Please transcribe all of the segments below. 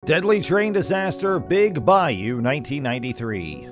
Deadly train disaster, Big Bayou, 1993.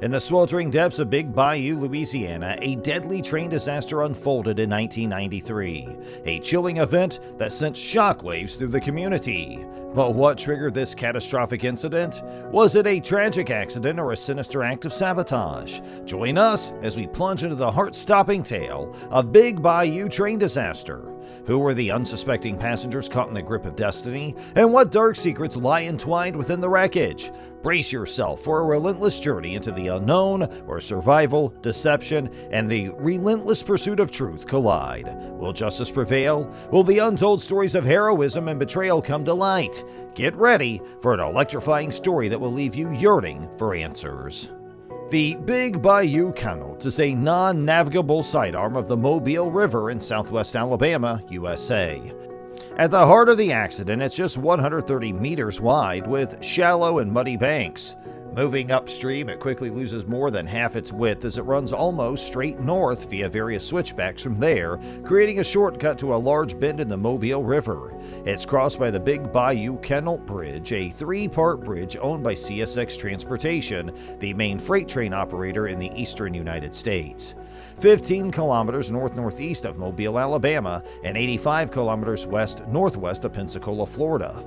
In the sweltering depths of Big Bayou, Louisiana, a deadly train disaster unfolded in 1993, a chilling event that sent shockwaves through the community. But what triggered this catastrophic incident? Was it a tragic accident or a sinister act of sabotage? Join us as we plunge into the heart-stopping tale of Big Bayou train disaster. Who were the unsuspecting passengers caught in the grip of destiny? And what dark secrets lie entwined within the wreckage? Brace yourself for a relentless journey into the unknown, where survival, deception, and the relentless pursuit of truth collide. Will justice prevail? Will the untold stories of heroism and betrayal come to light? Get ready for an electrifying story that will leave you yearning for answers. The Big Bayou Canal is a non-navigable sidearm of the Mobile River in southwest Alabama, USA. At the heart of the accident, it's just 130 meters wide with shallow and muddy banks. Moving upstream, it quickly loses more than half its width as it runs almost straight north via various switchbacks from there, creating a shortcut to a large bend in the Mobile River. It's crossed by the Big Bayou Canal Bridge, a three-part bridge owned by CSX Transportation, the main freight train operator in the eastern United States. 15 kilometers north-northeast of Mobile, Alabama, and 85 kilometers west-northwest of Pensacola, Florida.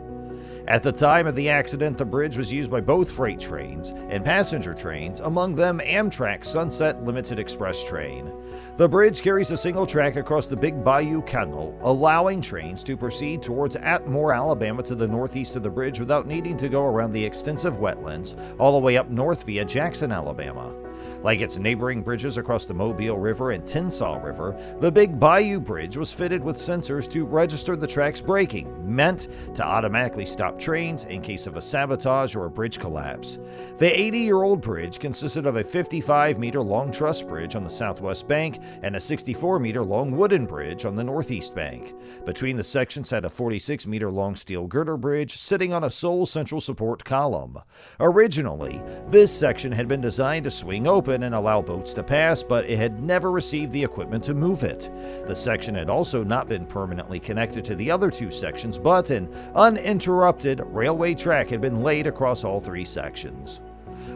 At the time of the accident, the bridge was used by both freight trains and passenger trains, among them Amtrak's Sunset Limited Express train. The bridge carries a single track across the Big Bayou Canal, allowing trains to proceed towards Atmore, Alabama to the northeast of the bridge without needing to go around the extensive wetlands all the way up north via Jackson, Alabama. Like its neighboring bridges across the Mobile River and Tensas River, the Big Bayou Bridge was fitted with sensors to register the track's braking, meant to automatically stop trains in case of a sabotage or a bridge collapse. The 80-year-old bridge consisted of a 55-meter-long truss bridge on the southwest bank and a 64-meter-long wooden bridge on the northeast bank. Between the sections sat a 46-meter-long steel girder bridge sitting on a sole central support column. Originally, this section had been designed to swing open and allow boats to pass, but it had never received the equipment to move it. The section had also not been permanently connected to the other two sections, but an uninterrupted railway track had been laid across all three sections.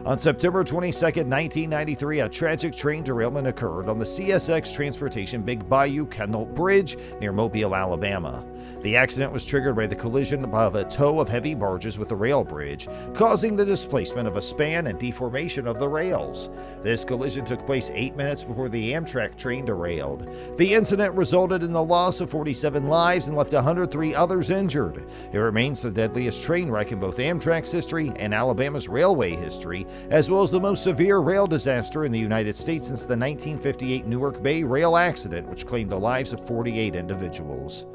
On September 22, 1993, a tragic train derailment occurred on the CSX Transportation Big Bayou Canal Bridge near Mobile, Alabama. The accident was triggered by the collision of a tow of heavy barges with the rail bridge, causing the displacement of a span and deformation of the rails. This collision took place 8 minutes before the Amtrak train derailed. The incident resulted in the loss of 47 lives and left 103 others injured. It remains the deadliest train wreck in both Amtrak's history and Alabama's railway history, as well as the most severe rail disaster in the United States since the 1958 Newark Bay rail accident, which claimed the lives of 48 individuals.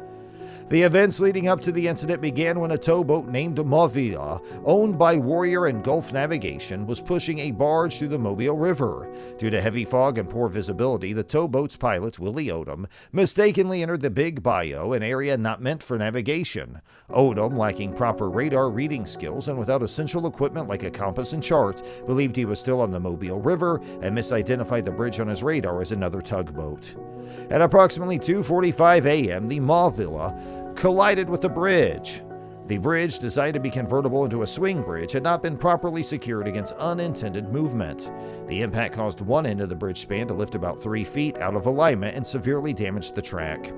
The events leading up to the incident began when a towboat named Mobile, owned by Warrior and Gulf Navigation, was pushing a barge through the Mobile River. Due to heavy fog and poor visibility, the towboat's pilot, Willie Odom, mistakenly entered the Big Bayou, an area not meant for navigation. Odom, lacking proper radar reading skills and without essential equipment like a compass and chart, believed he was still on the Mobile River and misidentified the bridge on his radar as another tugboat. At approximately 2:45 a.m., the Mobile collided with the bridge. The bridge, designed to be convertible into a swing bridge, had not been properly secured against unintended movement. The impact caused one end of the bridge span to lift about 3 feet out of alignment and severely damaged the track.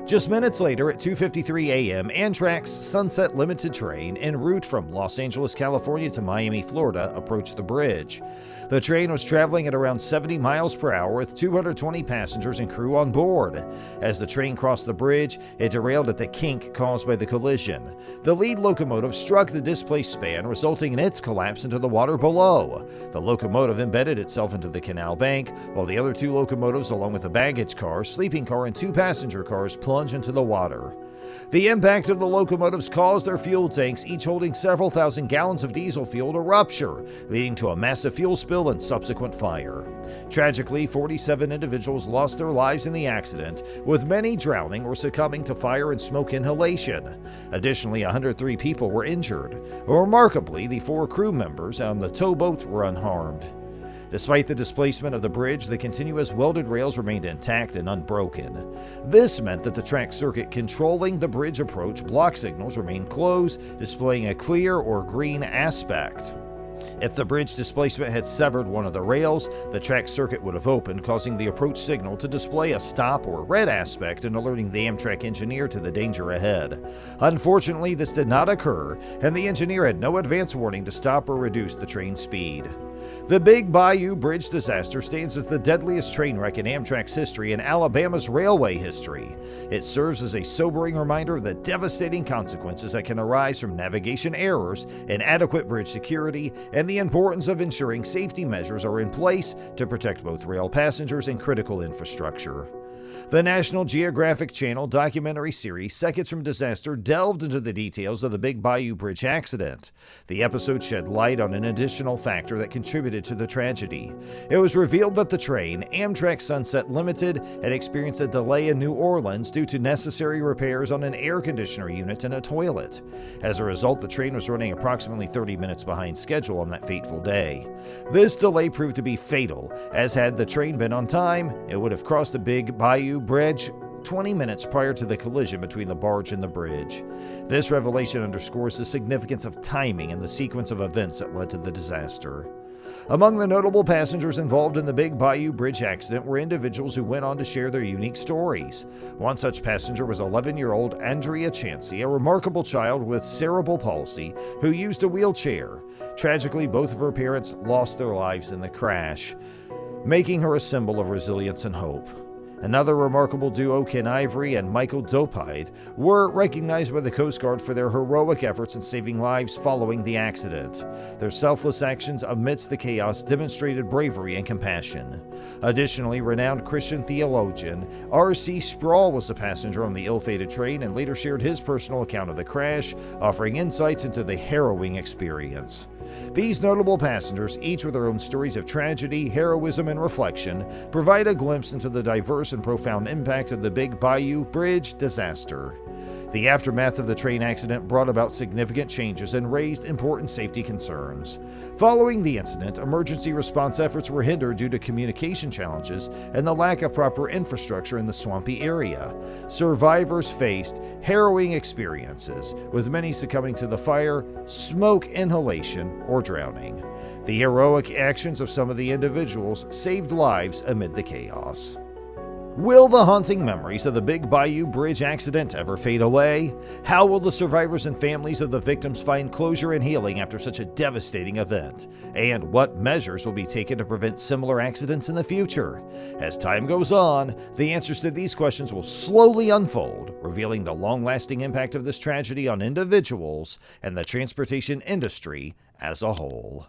Just minutes later, at 2:53 a.m., Amtrak's Sunset Limited train, en route from Los Angeles, California to Miami, Florida, approached the bridge. The train was traveling at around 70 miles per hour with 220 passengers and crew on board. As the train crossed the bridge, it derailed at the kink caused by the collision. The lead locomotive struck the displaced span, resulting in its collapse into the water below. The locomotive embedded itself into the canal bank, while the other two locomotives, along with a baggage car, sleeping car, and two passenger cars, plunged into the water. The impact of the locomotives caused their fuel tanks, each holding several thousand gallons of diesel fuel, to rupture, leading to a massive fuel spill and subsequent fire. Tragically, 47 individuals lost their lives in the accident, with many drowning or succumbing to fire and smoke inhalation. Additionally, 103 people were injured. Remarkably, the 4 crew members on the towboat were unharmed. Despite the displacement of the bridge, the continuous welded rails remained intact and unbroken. This meant that the track circuit controlling the bridge approach block signals remained closed, displaying a clear or green aspect. If the bridge displacement had severed one of the rails, the track circuit would have opened, causing the approach signal to display a stop or red aspect and alerting the Amtrak engineer to the danger ahead. Unfortunately, this did not occur, and the engineer had no advance warning to stop or reduce the train's speed. The Big Bayou Bridge disaster stands as the deadliest train wreck in Amtrak's history and Alabama's railway history. It serves as a sobering reminder of the devastating consequences that can arise from navigation errors, inadequate bridge security, and the importance of ensuring safety measures are in place to protect both rail passengers and critical infrastructure. The National Geographic Channel documentary series Seconds from Disaster delved into the details of the Big Bayou Bridge accident. The episode shed light on an additional factor that contributed to the tragedy. It was revealed that the train, Amtrak Sunset Limited, had experienced a delay in New Orleans due to necessary repairs on an air conditioner unit and a toilet. As a result, the train was running approximately 30 minutes behind schedule on that fateful day. This delay proved to be fatal, as had the train been on time, it would have crossed the Big Bayou Bridge 20 minutes prior to the collision between the barge and the bridge. This revelation underscores the significance of timing and the sequence of events that led to the disaster. Among the notable passengers involved in the Big Bayou Bridge accident were individuals who went on to share their unique stories. One such passenger was 11-year-old Andrea Chansey, a remarkable child with cerebral palsy who used a wheelchair. Tragically, both of her parents lost their lives in the crash, making her a symbol of resilience and hope. Another remarkable duo, Ken Ivory and Michael Dopide, were recognized by the Coast Guard for their heroic efforts in saving lives following the accident. Their selfless actions amidst the chaos demonstrated bravery and compassion. Additionally, renowned Christian theologian R.C. Sproul was a passenger on the ill-fated train and later shared his personal account of the crash, offering insights into the harrowing experience. These notable passengers, each with their own stories of tragedy, heroism, and reflection, provide a glimpse into the diverse and profound impact of the Big Bayou Bridge disaster. The aftermath of the train accident brought about significant changes and raised important safety concerns. Following the incident, emergency response efforts were hindered due to communication challenges and the lack of proper infrastructure in the swampy area. Survivors faced harrowing experiences, with many succumbing to the fire, smoke inhalation, or drowning. The heroic actions of some of the individuals saved lives amid the chaos. Will the haunting memories of the Big Bayou Bridge accident ever fade away? How will the survivors and families of the victims find closure and healing after such a devastating event? And what measures will be taken to prevent similar accidents in the future? As time goes on, the answers to these questions will slowly unfold, revealing the long-lasting impact of this tragedy on individuals and the transportation industry as a whole.